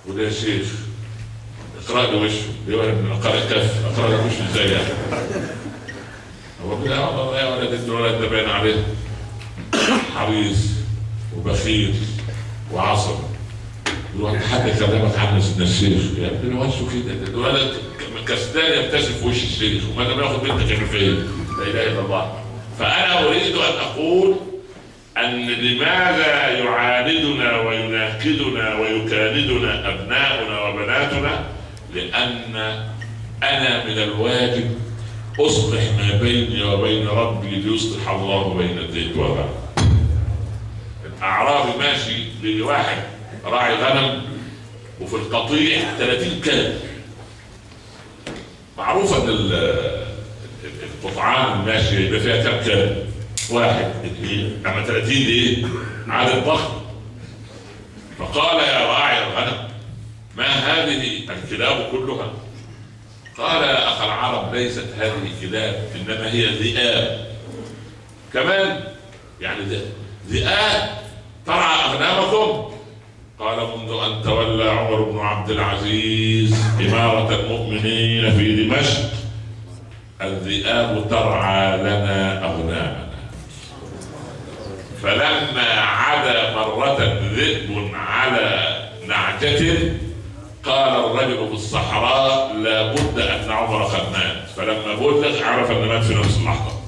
وده يا شيخ اقرأ لي وشه، يقول لي اقرأ الكافي، اقرأ لي وشه ازاي يعني؟ هو لا والله يا ولد الولد ده باين عليه حريص وبخيل وعصبي. يقول حد كلمك عن سيدنا الشيخ، يا ابني وشه كده، الولد كسلان يبتسم في وش الشيخ، وما لم ياخد بنتك كان فين؟ لا اله الا الله. فانا اريد ان اقول ان لماذا يعاندنا ويناقضنا ويكاندنا ابناؤنا وبناتنا؟ لان انا من الواجب اصلح ما بيني وبين ربي ليصلح الله بين الزيت والغنم. الاعرابي ماشي لواحد راعي غنم وفي القطيع 30 كلب. معروف ان القطعان الماشيه يبقى فيها كم كلب؟ 1 2، اما 30 دي عدد ضخم. فقال يا راعي الغنم ما هذه الكلاب كلها؟ قال يا اخ العرب ليست هذه كلاب انما هي ذئاب. كمان يعني ذئاب ترعى اغنامكم؟ قال منذ ان تولى عمر بن عبد العزيز امارة المؤمنين في دمشق الذئاب ترعى لنا اغنامنا. فلما عدا مرة ذئب على نعجة قال الرجل في الصحراء لابد ان عمر قد مات، فلما بلغ عرف ان مات في نفس اللحظة.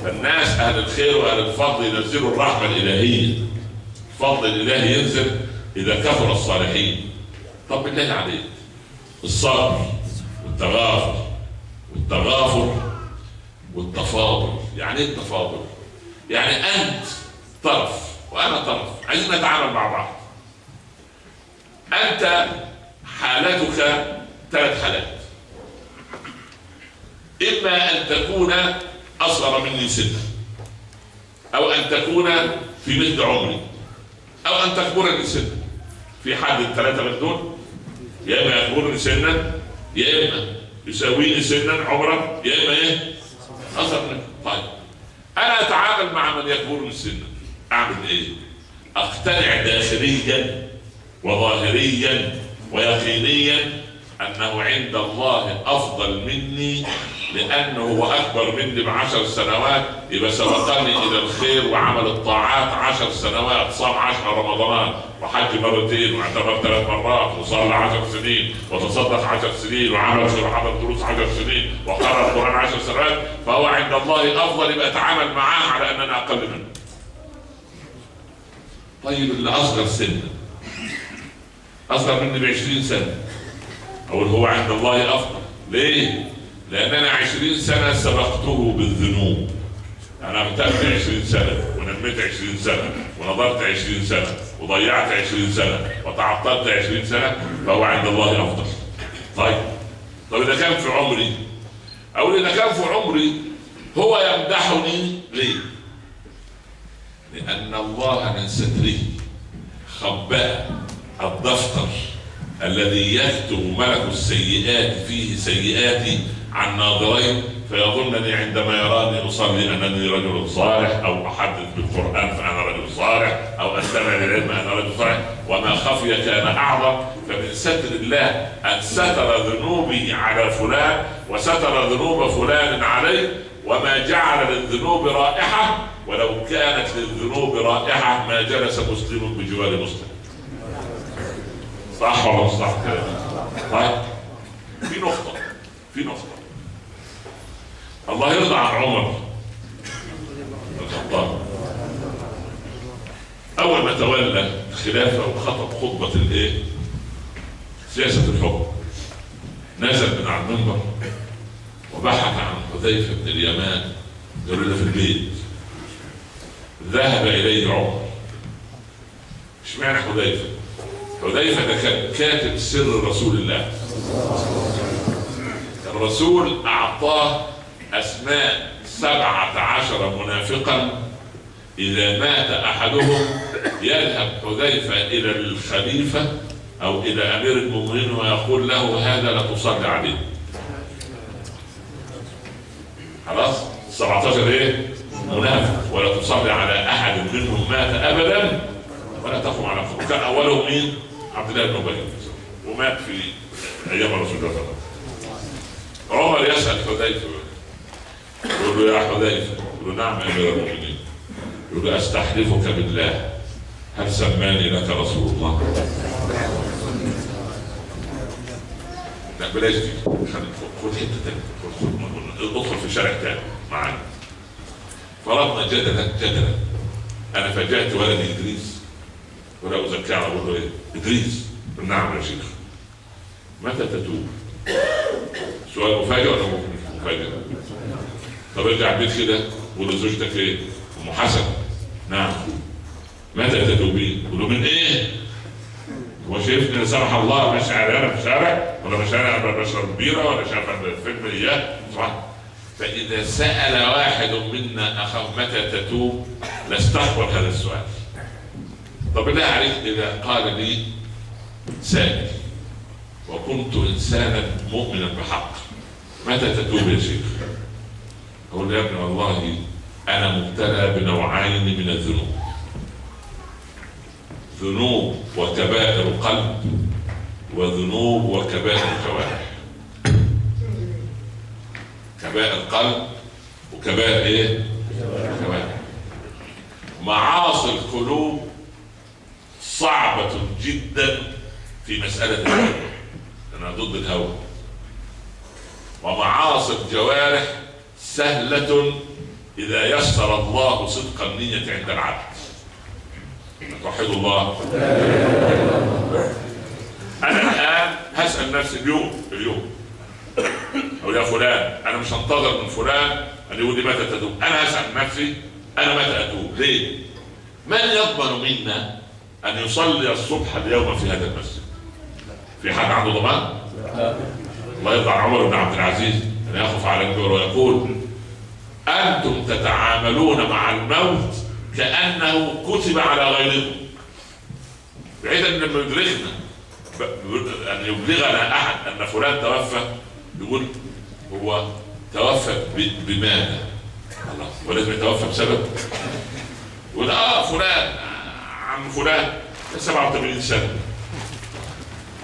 فالناس اهل الخير واهل الفضل ينزلوا الرحمة الالهية، الفضل الالهي ينزل اذا كثر الصالحين. طب بالله عليك الصبر والتغافر والتفاضل. يعني ايه التفاضل؟ يعني انت طرف وانا طرف، عايزين نتعامل مع بعض. انت حالتك 3 حالات، اما ان تكون اصغر مني سنا، او ان تكون في مثل عمري، او ان تكبرني سنا. في حد ال3 من دول، يا اما يكبرني سنا، يا اما يساويني سنا عمرا، يا اما ايه اصغر مني. طيب انا اتعامل مع من يكبرني سنا، اعمل ايه؟ اقتنع داخليا وظاهريا ويقينيا انه عند الله افضل مني، لانه هو اكبر مني ب10 سنوات، يبقى سبقني الى الخير وعمل الطاعات 10 سنوات، صام 10 رمضانات وحج مرتين واعتمر 3 مرات وصلى 10 سنين وتصدق 10 سنين وعمل خير وحضر دروس 10 سنين وقرأ القرآن 10 سنوات، فهو عند الله افضل، يبقى اتعامل معاه على اننا اقل منه. طيب اللي اصغر سنا، اصغر مني ب20 سنة، اقول هو عند الله افضل. ليه؟ لان انا 20 سنة سبقته بالذنوب. انا اغتبت 20 سنة ونميت 20 سنة ونظرت 20 سنة وضيعت 20 سنة وتعطلت 20 سنة، فهو عند الله افضل. طيب اذا كان في عمري، او اذا كان في عمري هو يمدحني ليه؟ لان الله من ستره خبأ الدفتر الذي يكتب ملك السيئات فيه سيئاتي عن ناظرين، فيظنني عندما يراني اصلي انني رجل صالح، او احدث بالقران فانا رجل صالح، او استمع للعلم انا رجل صالح، وما خفي كان اعظم. فمن ستر الله ان ستر ذنوبي على فلان وستر ذنوب فلان علي، وما جعل للذنوب رائحه، ولو كانت للذنوب رائحه ما جلس مسلم بجوار مسلم. صح ولا مش صح كده؟ طيب في نقطة الله يرضى عن عمر الخطاب اول ما تولى الخلافه وخطب خطبه سياسه الحكم، نزل من على المنبر وبحث عن حذيفه بن اليمان يقول له في البيت. ذهب اليه عمر. اشمعنى حذيفه؟ حذيفه ده كان كاتب سر رسول الله. الرسول اعطاه اسماء 17 منافقا اذا مات احدهم يذهب حذيفه الى الخليفه او الى امير المؤمنين ويقول له هذا لا تصلي عليه. خلاص 17 منافق ولا تصلي على احد منهم مات ابدا ولا تقوم على قبره. كان اولهم مين؟ عبد الله بن ابي ومات في ايام رسول الله صلى الله عليه وسلم. عمر يسال حذيفه يقول له يا حذيفه، يقول له نعم امير المؤمنين، يقول له استحلفك بالله هل سماني لك رسول الله؟ لا بلاش دي، خد حته ثانيه، ادخل في شارع ثاني معايا. فرضنا جدلا انا فاجأت ولدي ادريس ولا ازكي على اقول له ايه؟ ادريس. نعم يا شيخ. متى تتوب؟ سؤال مفاجئ ولا مش مفاجئ؟ طب ارجع البيت كده قول لزوجتك ايه؟ ام حسن. نعم. متى تتوبين؟ قول له من ايه؟ هو شايفني لا سمح الله ماشي عريانه في الشارع ولا ماشي انا بشرب بيره ولا شايف فيلم اياه؟ صح؟ فاذا سال واحد منا اخاه متى تتوب لاستحضر هذا السؤال. طب بالله عليك اذا قال لي سائل وكنت انسانا مؤمنا بحق متى تتوب يا شيخ؟ اقول يا ابني والله انا مبتلى بنوعين من الذنوب، ذنوب وكبائر قلب وذنوب وكبائر جوارح. كبائر قلب وكبائر جوارح. معاصي القلوب صعبة جدا في مسألة الهوى، أنا ضد الهوى. ومعاصي الجوارح سهلة إذا يسر الله صدق النية عند العبد. توحدوا الله. أنا الآن هسأل نفسي اليوم أقول يا فلان، أنا مش هنتظر من فلان أن يقول لي متى تتوب، أنا هسأل نفسي أنا متى أتوب. ليه؟ من يضمن منا أن يصلي الصبح اليوم في هذا المسجد؟ في حد عنده ضمان؟ الله يرضى عن عمر بن عبد العزيز أن يقف على المنبر ويقول أنتم تتعاملون مع الموت كأنه كتب على غيركم، بعيد أن لما يدركنا أن يبلغنا أحد أن فلان توفى يقول هو توفى بماذا؟ الله، ولازم يتوفى بسبب؟ يقول فلان عم فلان 87 سنة.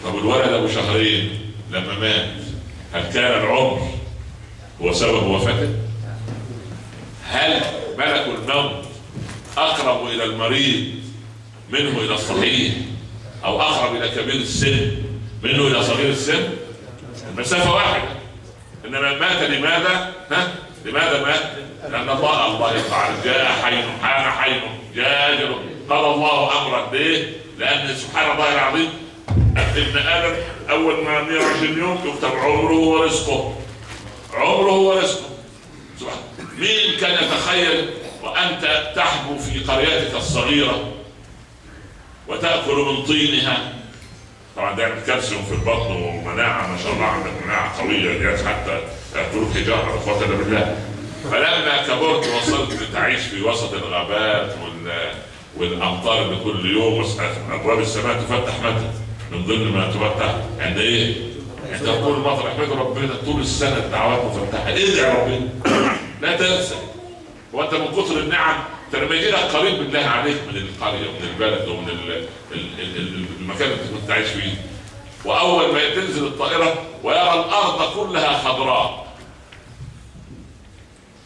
طب الولد أبو شهرين لما مات هل كان العمر هو سبب وفاته؟ هل ملك الموت أقرب إلى المريض منه إلى الصحيح أو أقرب إلى كبير السن منه إلى صغير السن؟ المسافة واحدة. إنما مات لماذا؟ لماذا مات؟ لأن الله يفعل جاء حين حان حين جاء أجل قال الله أمرا. ليه؟ لأن سبحان الله العظيم ابن آدم أول ما 120 يوم يكتب عمره ورزقه. عمره ورزقه. مين كان يتخيل وأنت تحبو في قريتك الصغيرة وتأكل من طينها؟ طبعا ده يعمل كالسيوم في البطن ومناعة، ما شاء الله عندك مناعة قوية حتى يأكلوا حجارة قوة إلا بالله. فلما كبرت وصلت تعيش في وسط الغابات والأمطار اللي كل يوم أبواب السماء تفتح متى؟ من ضمن ما تفتح عند إيه؟ عند طول المطر. احمدوا ربنا طول السنة الدعوات مفتحة. ادعي ربنا لا تنسى. وأنت من كثر النعم لما يجي لك قريب بالله عليك من القرية ومن البلد ومن المكان اللي كنت تعيش فيه، وأول ما تنزل الطائرة ويرى الأرض كلها خضراء،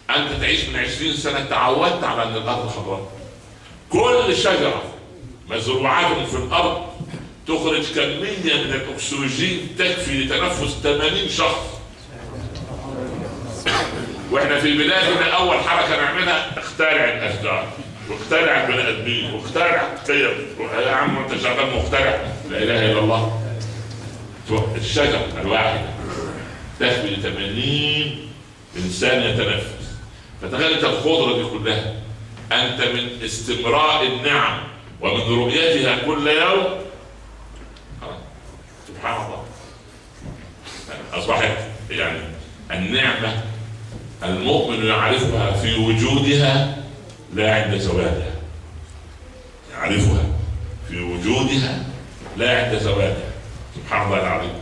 أنت تعيش من 20 سنة تعودت على أن الأرض خضراء. كل شجرة مزروعة في الأرض تخرج كمية من الأكسجين تكفي لتنفس 80 شخص. واحنا في بدايتنا اول حركه نعملها اخترع الاشجار واخترع البني ادمين واخترع قيم. يا عم انت شغال مخترع، لا اله الا الله. الشجره الواحده تخبي 80 انسان يتنفس، فتخيل الخضره دي كلها انت من استمراء النعم ومن رؤيتها كل يوم. سبحان الله، اصبحت يعني النعمه المؤمن يعرفها في وجودها لا عند زوالها، يعرفها في وجودها لا عند زوالها. سبحان الله العظيم.